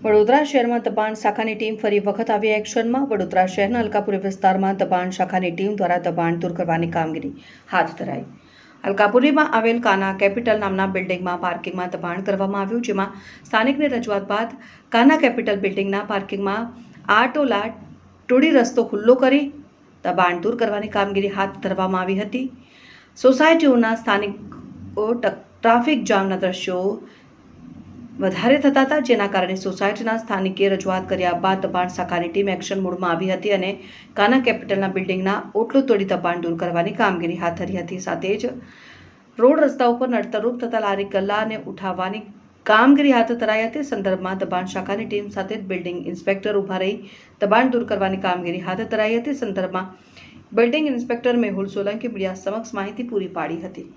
વડોદરા શહેરમાં દબાણ શાખાની ટીમ ફરી વખત આવી એક્શનમાં। વડોદરા શહેરના અલકાપુરી વિસ્તારમાં દબાણ શાખાની ટીમ દ્વારા દબાણ દૂર કરવાની કામગીરી હાથ ધરાઈ। અલકાપુરીમાં આવેલ કાના કેપિટલ નામના બિલ્ડિંગમાં પાર્કિંગમાં દબાણ કરવામાં આવ્યું, જેમાં સ્થાનિકની રજૂઆત બાદ કાના કેપિટલ બિલ્ડિંગના પાર્કિંગમાં આટોલા ટોળી રસ્તો ખુલ્લો કરી દબાણ દૂર કરવાની કામગીરી હાથ ધરવામાં આવી હતી। સોસાયટીઓના સ્થાનિકો ટ્રાફિક જામના દ્રશ્યો વધારે થતા હતા, જેના કારણે સોસાયટીના સ્થાનિકે રજૂઆત કર્યા બાદ દબાણ શાખાની ટીમ એક્શન મોડમાં આવી હતી અને કાના કેપિટલના બિલ્ડિંગના ઓટલો તોડી દબાણ દૂર કરવાની કામગીરી હાથ ધરી હતી। સાથે જ રોડ રસ્તા ઉપર નડતરરૂપ થતા લારી ગલ્લાને ઉઠાવવાની કામગીરી હાથ ધરાઈ હતી। સંદર્ભમાં દબાણ શાખાની ટીમ સાથે બિલ્ડિંગ ઇન્સ્પેક્ટર ઉભા રહી દબાણ દૂર કરવાની કામગીરી હાથ ધરાઈ હતી। સંદર્ભમાં building inspector Mehul Solanki media સમક્ષ માહિતી પૂરી પાડી હતી।